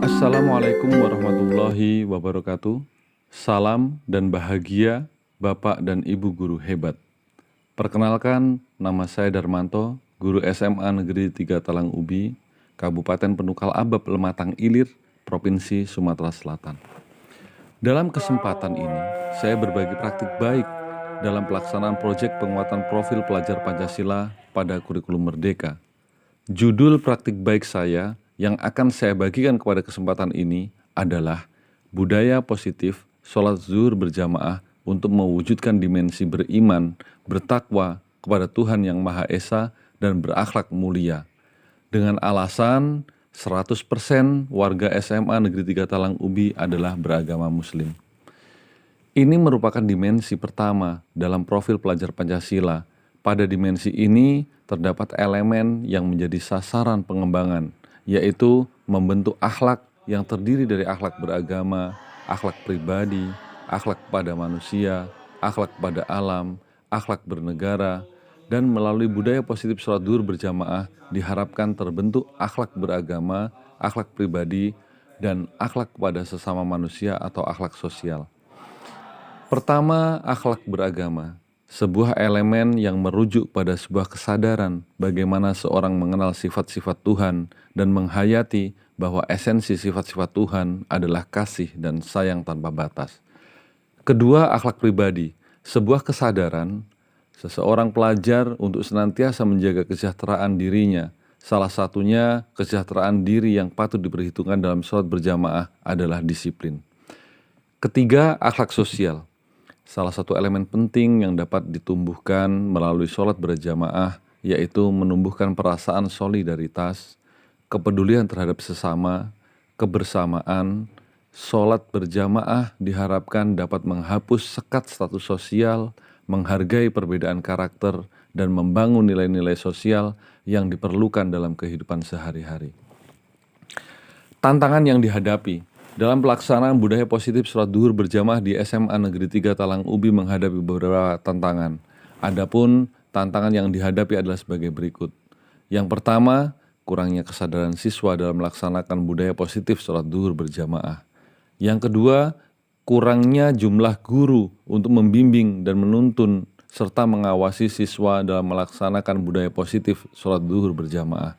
Assalamualaikum warahmatullahi wabarakatuh. Salam dan bahagia Bapak dan Ibu guru hebat. Perkenalkan, nama saya Darmanto, guru SMA Negeri 3 Talang Ubi, Kabupaten Penukal Abab Lematang Ilir, Provinsi Sumatera Selatan. Dalam kesempatan ini, saya berbagi praktik baik dalam pelaksanaan proyek penguatan profil pelajar Pancasila pada kurikulum Merdeka. Judul praktik baik saya yang akan saya bagikan kepada kesempatan ini adalah budaya positif sholat zuhur berjamaah untuk mewujudkan dimensi beriman, bertakwa kepada Tuhan Yang Maha Esa dan berakhlak mulia. Dengan alasan 100% warga SMA Negeri 3 Talang Ubi adalah beragama Muslim. Ini merupakan dimensi pertama dalam profil pelajar Pancasila. Pada dimensi ini terdapat elemen yang menjadi sasaran pengembangan, yaitu membentuk akhlak yang terdiri dari akhlak beragama, akhlak pribadi, akhlak kepada manusia, akhlak kepada alam, akhlak bernegara, dan melalui budaya positif sholat zuhur berjamaah diharapkan terbentuk akhlak beragama, akhlak pribadi, dan akhlak kepada sesama manusia atau akhlak sosial. Pertama, akhlak beragama, sebuah elemen yang merujuk pada sebuah kesadaran bagaimana seorang mengenal sifat-sifat Tuhan dan menghayati bahwa esensi sifat-sifat Tuhan adalah kasih dan sayang tanpa batas. Kedua, akhlak pribadi, sebuah kesadaran seseorang pelajar untuk senantiasa menjaga kesejahteraan dirinya. Salah satunya kesejahteraan diri yang patut diperhitungkan dalam sholat berjamaah adalah disiplin. Ketiga, akhlak sosial. Salah satu elemen penting yang dapat ditumbuhkan melalui sholat berjamaah yaitu menumbuhkan perasaan solidaritas, kepedulian terhadap sesama, kebersamaan. Sholat berjamaah diharapkan dapat menghapus sekat status sosial, menghargai perbedaan karakter, dan membangun nilai-nilai sosial yang diperlukan dalam kehidupan sehari-hari. Tantangan yang dihadapi dalam pelaksanaan budaya positif sholat zuhur berjamaah di SMA Negeri 3 Talang Ubi menghadapi beberapa tantangan. Adapun tantangan yang dihadapi adalah sebagai berikut. Yang pertama, kurangnya kesadaran siswa dalam melaksanakan budaya positif sholat zuhur berjamaah. Yang kedua, kurangnya jumlah guru untuk membimbing dan menuntun serta mengawasi siswa dalam melaksanakan budaya positif sholat zuhur berjamaah.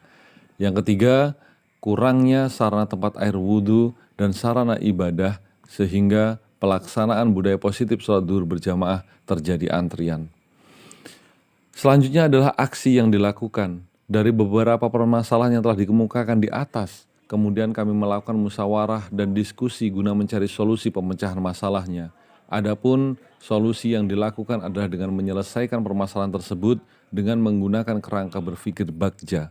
Yang ketiga, kurangnya sarana tempat air wudhu dan sarana ibadah sehingga pelaksanaan budaya positif sholat zuhur berjamaah terjadi antrian. Selanjutnya adalah aksi yang dilakukan. Dari beberapa permasalahan yang telah dikemukakan di atas, kemudian kami melakukan musyawarah dan diskusi guna mencari solusi pemecahan masalahnya. Adapun solusi yang dilakukan adalah dengan menyelesaikan permasalahan tersebut dengan menggunakan kerangka berpikir Bagja.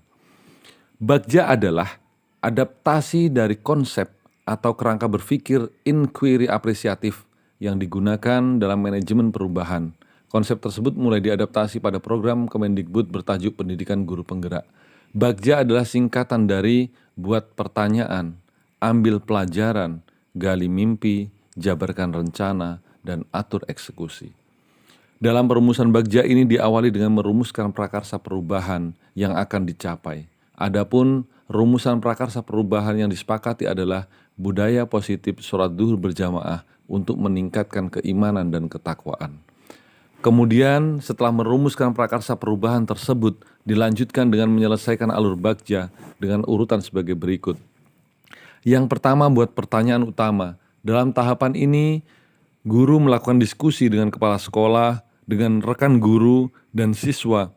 Bagja adalah adaptasi dari konsep atau kerangka berpikir inquiry apresiatif yang digunakan dalam manajemen perubahan. Konsep tersebut mulai diadaptasi pada program Kemendikbud bertajuk Pendidikan Guru Penggerak. Bagja adalah singkatan dari buat pertanyaan, ambil pelajaran, gali mimpi, jabarkan rencana, dan atur eksekusi. Dalam perumusan Bagja ini diawali dengan merumuskan prakarsa perubahan yang akan dicapai. Adapun rumusan prakarsa perubahan yang disepakati adalah budaya positif sholat zuhur berjamaah untuk meningkatkan keimanan dan ketakwaan. Kemudian setelah merumuskan prakarsa perubahan tersebut dilanjutkan dengan menyelesaikan alur Bagja dengan urutan sebagai berikut. Yang pertama, buat pertanyaan utama. Dalam tahapan ini, guru melakukan diskusi dengan kepala sekolah, dengan rekan guru dan siswa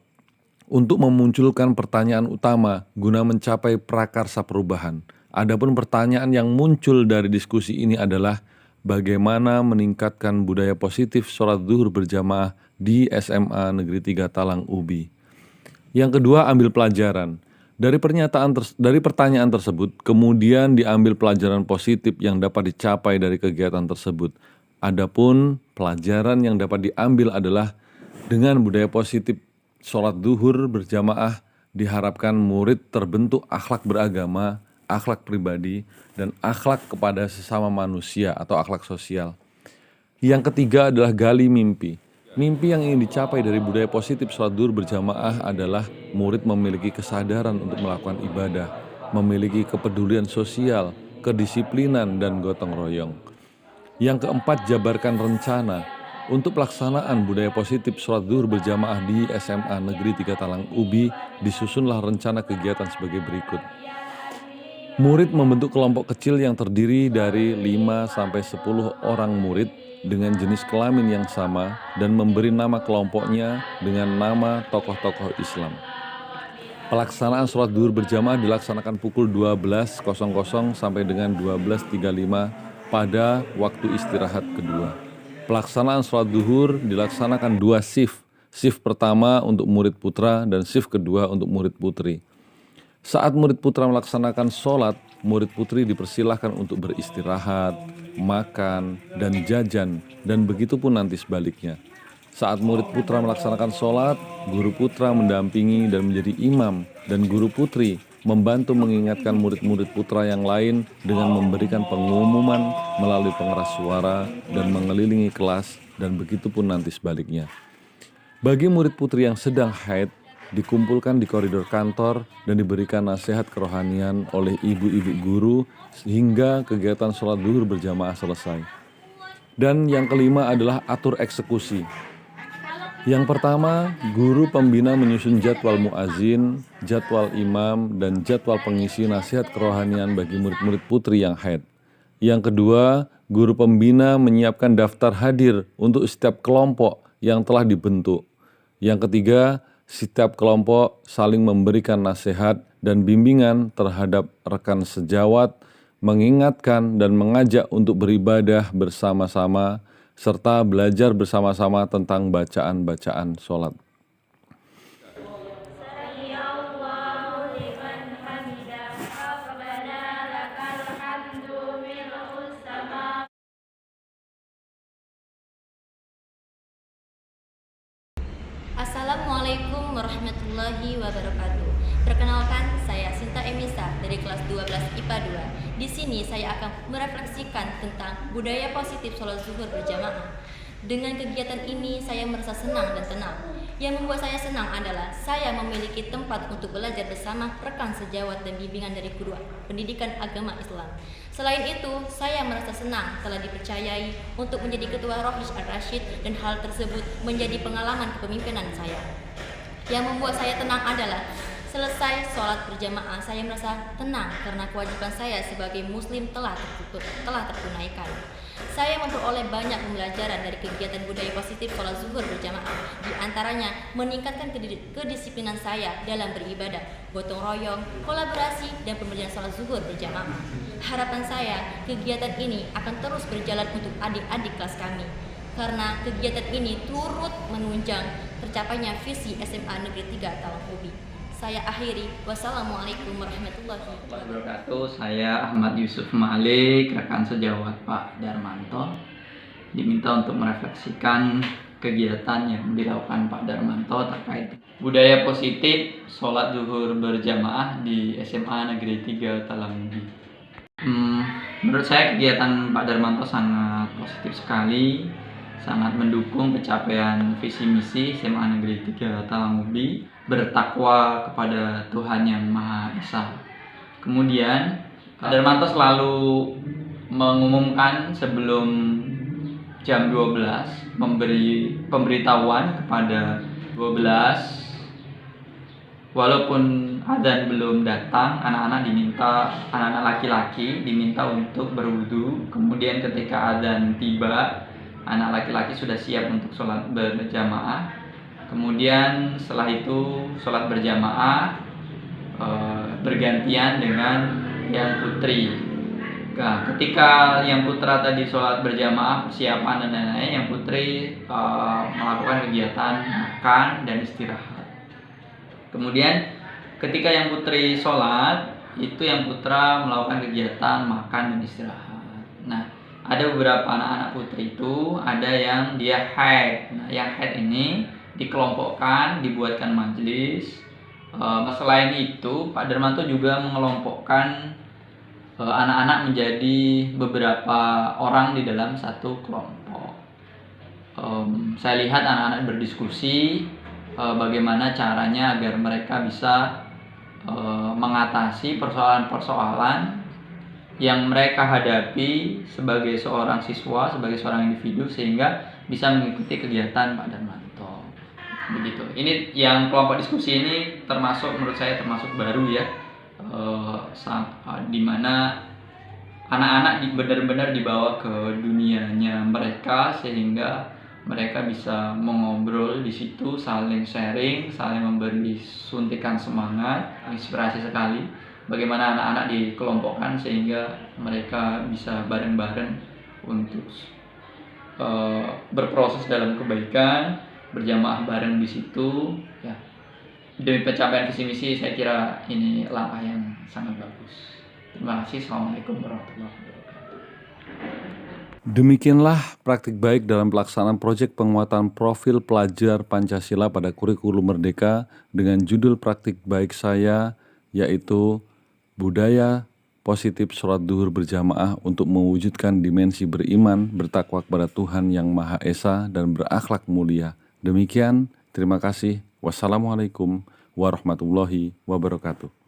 untuk memunculkan pertanyaan utama guna mencapai prakarsa perubahan. Adapun pertanyaan yang muncul dari diskusi ini adalah bagaimana meningkatkan budaya positif sholat zuhur berjamaah di SMA Negeri 3 Talang Ubi. Yang kedua, ambil pelajaran. Dari pertanyaan tersebut, kemudian diambil pelajaran positif yang dapat dicapai dari kegiatan tersebut. Adapun pelajaran yang dapat diambil adalah dengan budaya positif sholat zuhur berjamaah diharapkan murid terbentuk akhlak beragama, akhlak pribadi, dan akhlak kepada sesama manusia atau akhlak sosial. Yang ketiga adalah gali mimpi. Mimpi yang ingin dicapai dari budaya positif sholat duhur berjamaah adalah murid memiliki kesadaran untuk melakukan ibadah, memiliki kepedulian sosial, kedisiplinan, dan gotong royong. Yang keempat, jabarkan rencana. Untuk pelaksanaan budaya positif sholat duhur berjamaah di SMA Negeri 3 Talang Ubi, disusunlah rencana kegiatan sebagai berikut. Murid membentuk kelompok kecil yang terdiri dari 5-10 orang murid dengan jenis kelamin yang sama dan memberi nama kelompoknya dengan nama tokoh-tokoh Islam. Pelaksanaan sholat duhur berjamaah dilaksanakan pukul 12.00 sampai dengan 12.35 pada waktu istirahat kedua. Pelaksanaan sholat duhur dilaksanakan 2 shift. Shift pertama untuk murid putra dan shift kedua untuk murid putri. Saat murid putra melaksanakan sholat, murid putri dipersilahkan untuk beristirahat, makan, dan jajan, dan begitu pun nanti sebaliknya. Saat murid putra melaksanakan sholat, guru putra mendampingi dan menjadi imam, dan guru putri membantu mengingatkan murid-murid putra yang lain dengan memberikan pengumuman melalui pengeras suara dan mengelilingi kelas, dan begitu pun nanti sebaliknya. Bagi murid putri yang sedang haid, dikumpulkan di koridor kantor dan diberikan nasihat kerohanian oleh ibu-ibu guru hingga kegiatan sholat duhur berjamaah selesai. Dan yang kelima adalah atur eksekusi. Yang pertama, guru pembina menyusun jadwal muazin, jadwal imam, dan jadwal pengisi nasihat kerohanian bagi murid-murid putri yang haid. Yang kedua, guru pembina menyiapkan daftar hadir untuk setiap kelompok yang telah dibentuk. Yang ketiga, setiap kelompok saling memberikan nasihat dan bimbingan terhadap rekan sejawat, mengingatkan dan mengajak untuk beribadah bersama-sama, serta belajar bersama-sama tentang bacaan-bacaan sholat. Assalamualaikum warahmatullahi wabarakatuh. Perkenalkan, saya Sinta Emisa dari kelas 12 IPA 2. Di sini saya akan merefleksikan tentang budaya positif sholat zuhur berjamaah. Dengan kegiatan ini saya merasa senang dan tenang. Yang membuat saya senang adalah saya memiliki tempat untuk belajar bersama rekan sejawat dan bimbingan dari guru pendidikan agama Islam. Selain itu, saya merasa senang telah dipercayai untuk menjadi ketua Rohis Ar-Rasyid dan hal tersebut menjadi pengalaman kepemimpinan saya. Yang membuat saya tenang adalah selesai sholat berjamaah saya merasa tenang karena kewajiban saya sebagai muslim telah tertunaikan. Saya memperoleh banyak pembelajaran dari kegiatan budaya positif sholat zuhur berjamaah. Di antaranya meningkatkan kedisiplinan saya dalam beribadah, gotong royong, kolaborasi, dan pembelajaran sholat zuhur berjamaah. Harapan saya, kegiatan ini akan terus berjalan untuk adik-adik kelas kami. Karena kegiatan ini turut menunjang tercapainya visi SMA Negeri 3 Talang Ubi. Saya akhiri. Wassalamualaikum warahmatullahi wabarakatuh. Saya Ahmad Yusuf Malik, rekan sejawat Pak Darmanto, diminta untuk merefleksikan kegiatan yang dilakukan Pak Darmanto terkait budaya positif sholat zuhur berjamaah di SMA Negeri 3 Talang Ubi. Menurut saya kegiatan Pak Darmanto sangat positif sekali, sangat mendukung pencapaian visi misi SMA Negeri 3 Talang Ubi, bertakwa kepada Tuhan Yang Maha Esa. Kemudian Pak Darmanto selalu mengumumkan sebelum jam 12, memberi pemberitahuan kepada 12. Walaupun adzan belum datang, anak-anak laki-laki diminta untuk berwudu. Kemudian ketika adzan tiba, anak laki-laki sudah siap untuk sholat berjamaah. Kemudian setelah itu sholat berjamaah bergantian dengan yang putri. Nah, ketika yang putra tadi sholat berjamaah persiapan dan lain-lain, yang putri melakukan kegiatan makan dan istirahat. Kemudian ketika yang putri sholat, itu yang putra melakukan kegiatan makan dan istirahat. Nah, ada beberapa anak-anak putri itu ada yang dia haid. Nah, yang haid ini dikelompokkan, dibuatkan majelis. Selain itu, Pak Darmanto juga mengelompokkan anak-anak menjadi beberapa orang di dalam satu kelompok. saya lihat anak-anak berdiskusi bagaimana caranya agar mereka bisa mengatasi persoalan-persoalan yang mereka hadapi sebagai seorang siswa, sebagai seorang individu, sehingga bisa mengikuti kegiatan Pak Darmanto. Begitu. Ini yang kelompok diskusi ini menurut saya termasuk baru ya, di mana anak-anak benar-benar dibawa ke dunianya mereka, sehingga mereka bisa mengobrol di situ, saling sharing, saling memberi suntikan semangat, inspirasi sekali. Bagaimana anak-anak dikelompokkan sehingga mereka bisa bareng-bareng untuk berproses dalam kebaikan, berjamaah bareng di situ. Ya, demi pencapaian visi misi, saya kira ini langkah yang sangat bagus. Terima kasih. Assalamualaikum warahmatullahi wabarakatuh. Demikianlah praktik baik dalam pelaksanaan proyek penguatan profil pelajar Pancasila pada kurikulum Merdeka dengan judul praktik baik saya, yaitu budaya positif sholat duhur berjamaah untuk mewujudkan dimensi beriman, bertakwa kepada Tuhan Yang Maha Esa dan berakhlak mulia. Demikian, terima kasih. Wassalamualaikum warahmatullahi wabarakatuh.